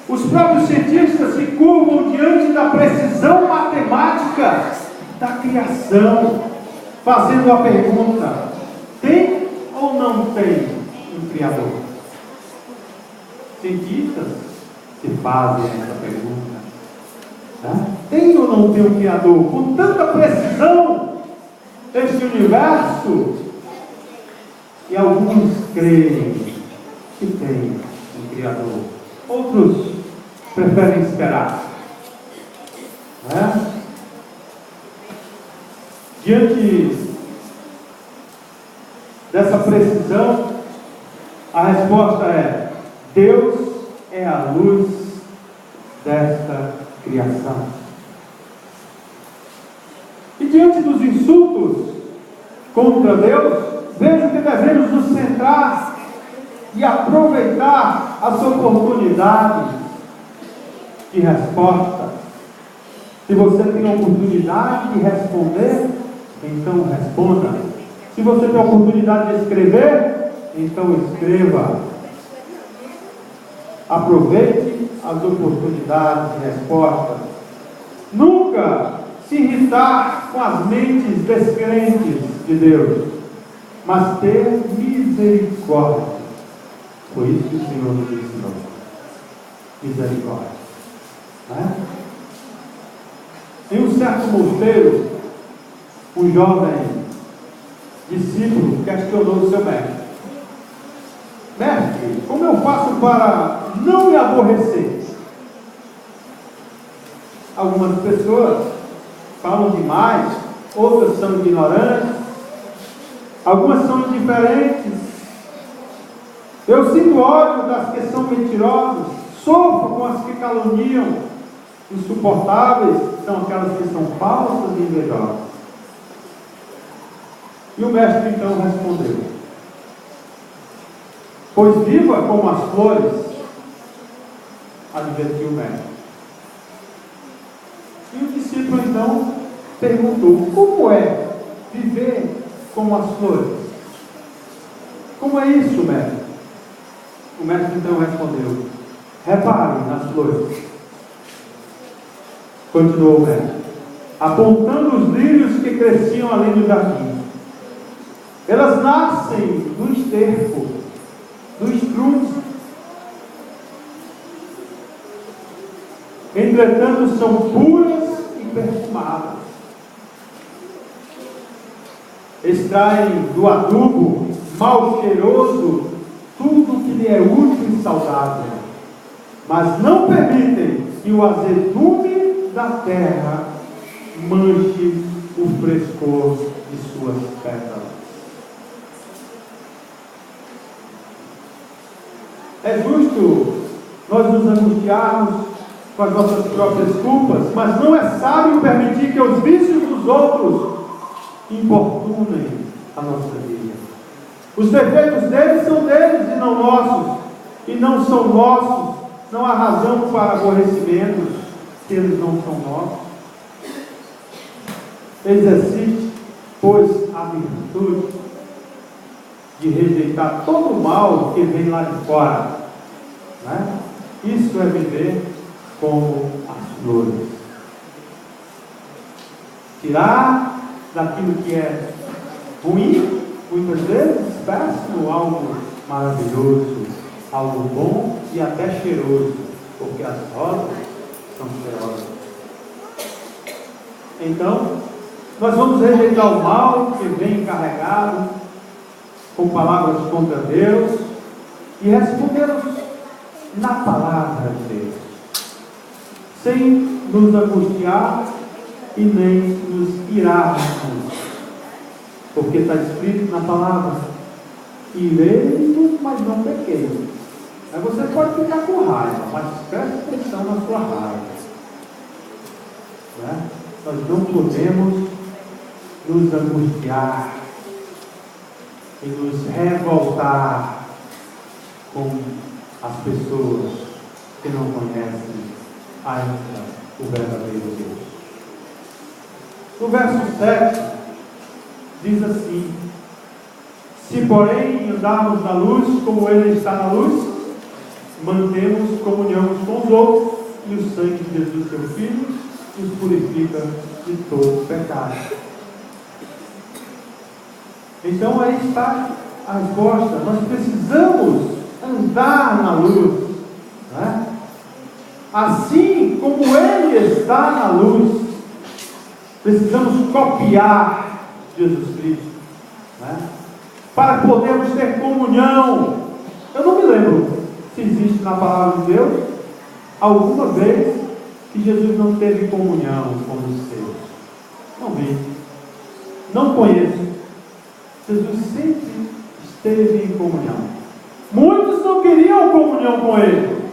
Os próprios cientistas se curvam diante da precisão matemática da criação, fazendo a pergunta: tem ou não tem um Criador? Cientistas se fazem essa pergunta, né? Tem ou não tem um Criador? Com tanta precisão, este universo, e alguns creem que tem um Criador, outros preferem esperar, né? Diante dessa precisão, a resposta é: Deus é a luz desta criação. E diante dos insultos contra Deus, vejo que devemos nos centrar e aproveitar as oportunidades de resposta. Se você tem a oportunidade de responder, então responda. Se você tem a oportunidade de escrever, então escreva. Aproveite as oportunidades de resposta. Nunca se irritar com as mentes descrentes de Deus, mas ter misericórdia. Foi isso que o Senhor nos ensinou. Misericórdia, né? Em um certo mosteiro, um jovem discípulo questionou o seu mestre: mestre, como eu faço para não me aborrecer? Algumas pessoas falam demais, outras são ignorantes, algumas são indiferentes. Eu sinto ódio das que são mentirosas, sofro com as que caluniam. Insuportáveis são aquelas que são falsas e invejosas. E o mestre então respondeu: pois viva como as flores, advertiu o mestre. E o discípulo então perguntou: como é viver como as flores? Como é isso, mestre? O mestre então respondeu: reparem nas flores. Continuou o mestre, apontando os lírios que cresciam além do jardim. Elas nascem do esterco, do estrume. Entretanto, são puras e perfumadas. Extraem do adubo mal cheiroso tudo que lhe é útil e saudável, mas não permitem que o azedume da terra manche o frescor de suas pétalas. É justo nós nos angustiarmos com as nossas próprias culpas, mas não é sábio permitir que os vícios dos outros importunem a nossa vida. Os defeitos deles são deles e não nossos, e não são nossos. Não há razão para aborrecimentos se eles não são nossos. Exercite, pois, a virtude de rejeitar todo o mal que vem lá de fora, né? Isso é viver como as flores. Tirar daquilo que é ruim, muitas vezes, péssimo, algo maravilhoso, algo bom e até cheiroso, porque as rosas são cheirosas. Então, nós vamos rejeitar o mal que vem carregado com palavras contra Deus e respondê-los na palavra de Deus, sem nos angustiar e nem nos irarmos, porque está escrito na palavra: irei, mas não pequei. Aí você pode ficar com raiva, mas preste atenção na sua raiva, né? Nós não podemos nos angustiar e nos revoltar com as pessoas que não conhecem ainda o verdadeiro Deus. No verso 7 diz assim: se porém andarmos na luz como Ele está na luz, mantemos comunhão uns com os outros, e o sangue de Jesus, seu Filho, nos purifica de todo pecado. Então aí está a resposta. Nós precisamos andar na luz, né? Assim como Ele está na luz, precisamos copiar Jesus Cristo, né? Para podermos ter comunhão. Eu não me lembro se existe na palavra de Deus alguma vez que Jesus não teve comunhão com os seus. Não vi, não conheço. Jesus sempre esteve em comunhão. Muitos não queriam comunhão com Ele,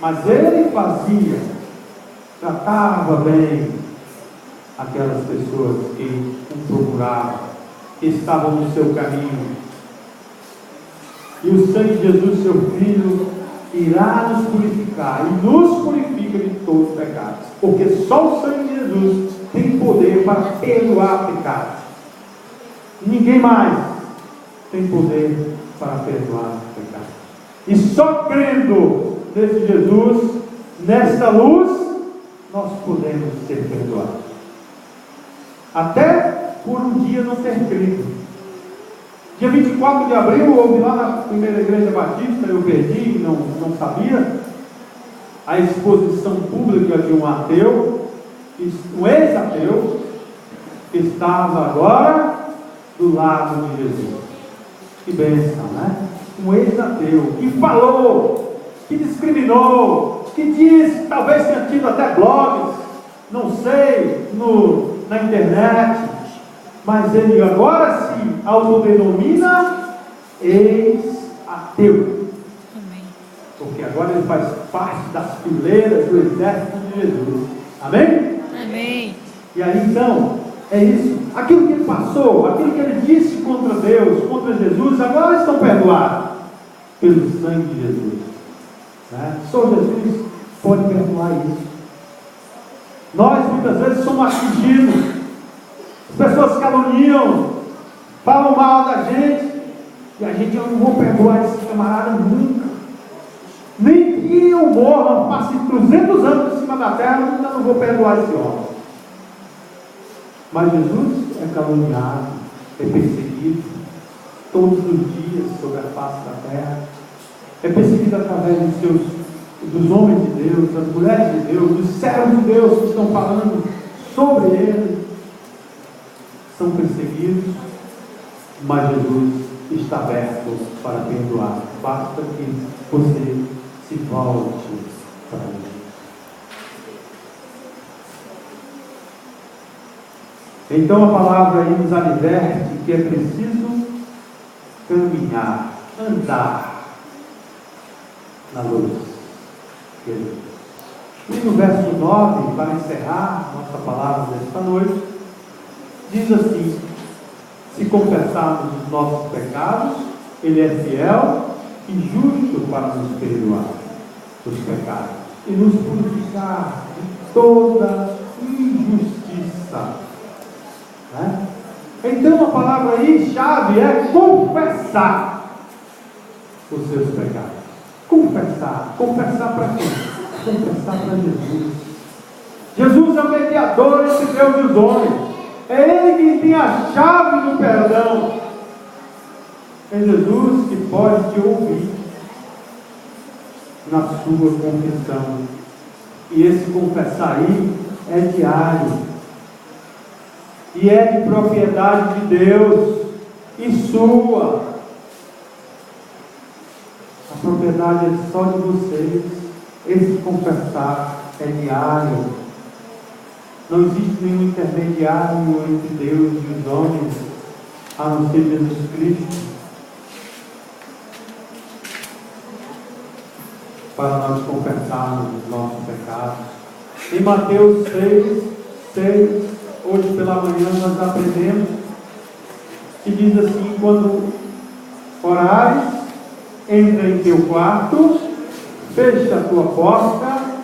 mas Ele fazia, tratava bem aquelas pessoas que o procuravam, que estavam no seu caminho. E o sangue de Jesus, seu Filho, irá nos purificar, e nos purifica de todos os pecados, porque só o sangue de Jesus tem poder para perdoar pecados. Ninguém mais tem poder para perdoar pecados. E só crendo nesse Jesus, nesta luz, nós podemos ser perdoados. Até por um dia não ter crido. Dia 24 de abril, houve lá na primeira igreja batista, eu perdi, não sabia, a exposição pública de um ateu, um ex-ateu, que estava agora do lado de Jesus. Que bênção, né? Um ex-ateu que falou, que discriminou, que disse, talvez tenha tido até blogs, não sei, na internet, mas ele agora se autodenomina ex-ateu. Amém. Porque agora ele faz parte das fileiras do exército de Jesus. Amém? Amém. E aí então, é isso. Aquilo que ele passou, aquilo que ele disse contra Deus, contra Jesus, agora estão perdoados pelo sangue de Jesus. Né? Só Jesus pode perdoar isso. Nós muitas vezes somos atingidos. As pessoas caluniam, falam mal da gente, e a gente, eu não vou perdoar esse camarada nunca. Nem que eu morra, passe 200 anos em cima da terra, eu ainda não vou perdoar esse homem. Mas Jesus é caluniado, é perseguido todos os dias sobre a face da terra, é perseguido através dos homens de Deus, das mulheres de Deus, dos servos de Deus que estão falando sobre ele. São perseguidos, mas Jesus está aberto para perdoar. Basta que você se volte para ele. Então a palavra aí nos adverte que é preciso caminhar, andar na luz de Deus. E no verso 9, para encerrar nossa palavra desta noite, diz assim: se confessarmos os nossos pecados, Ele é fiel e justo para nos perdoar os pecados e nos purificar de toda injustiça. Né? Então a palavra aí chave é confessar os seus pecados. Confessar para quem? Confessar para Jesus. Jesus é o mediador entre Deus e os homens. É Ele que tem a chave do perdão. É Jesus que pode te ouvir na sua confissão. E esse confessar aí é diário. E é de propriedade de Deus e sua. A propriedade é só de vocês. Esse confessar é diário. Não existe nenhum intermediário entre Deus e os homens, a não ser Jesus Cristo, para nós confessarmos os nossos pecados. Em Mateus 6, hoje pela manhã nós aprendemos, que diz assim: quando orares, entra em teu quarto, fecha a tua porta,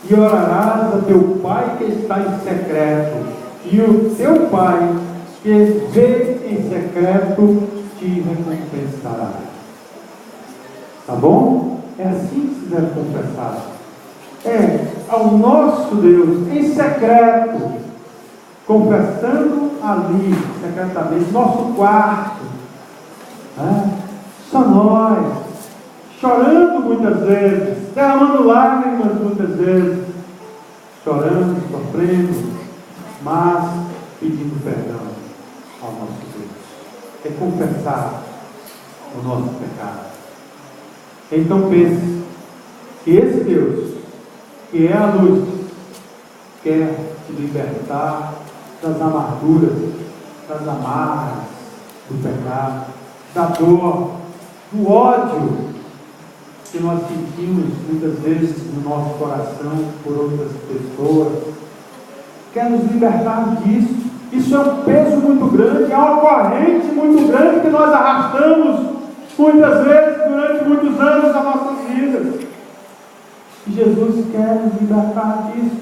e orarás a teu Pai que está em secreto, e o teu Pai que vê em secreto te recompensará. Tá bom? É assim que se deve confessar. É ao nosso Deus, em secreto, confessando ali, secretamente, nosso quarto, só nós, chorando muitas vezes, derramando lágrimas muitas vezes, chorando, sofrendo, mas pedindo perdão ao nosso Deus. É confessar o nosso pecado. Então pense que esse Deus, que é a luz, quer te libertar das amarguras, das amarras do pecado, da dor, do ódio que nós sentimos muitas vezes no nosso coração por outras pessoas. Quer nos libertar disso. Isso é um peso muito grande, é uma corrente muito grande que nós arrastamos muitas vezes durante muitos anos da nossas vidas. E Jesus quer nos libertar disso.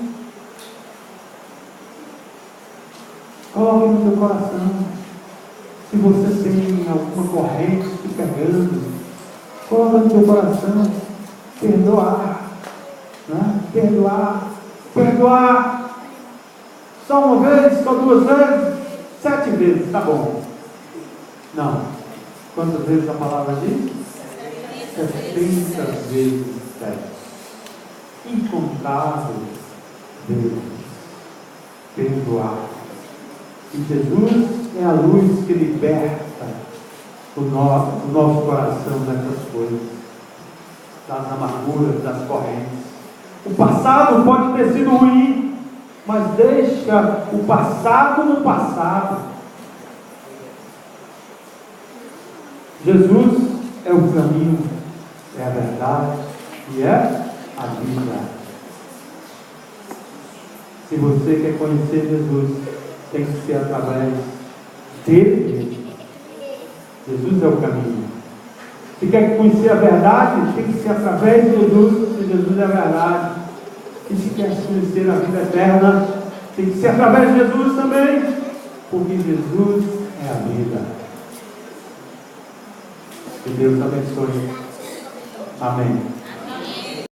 Coloque no seu coração. Se você tem alguma corrente te pegando, coloque no seu coração. Perdoar. Perdoar. Só uma vez, só 2 vezes, 7 vezes, tá bom. Não. Quantas vezes a palavra diz? 70 vezes 7. Incontável vezes. Perdoar. E Jesus é a luz que liberta o nosso coração dessas coisas, das amarguras, das correntes. O passado pode ter sido ruim, mas deixa o passado no passado. Jesus é o caminho, é a verdade e é a vida. Se você quer conhecer Jesus, tem que ser através dele mesmo. Jesus é o caminho. Se quer conhecer a verdade, tem que ser através de Jesus, porque Jesus é a verdade. E se quer conhecer a vida eterna, tem que ser através de Jesus também, porque Jesus é a vida. Que Deus abençoe. Amém.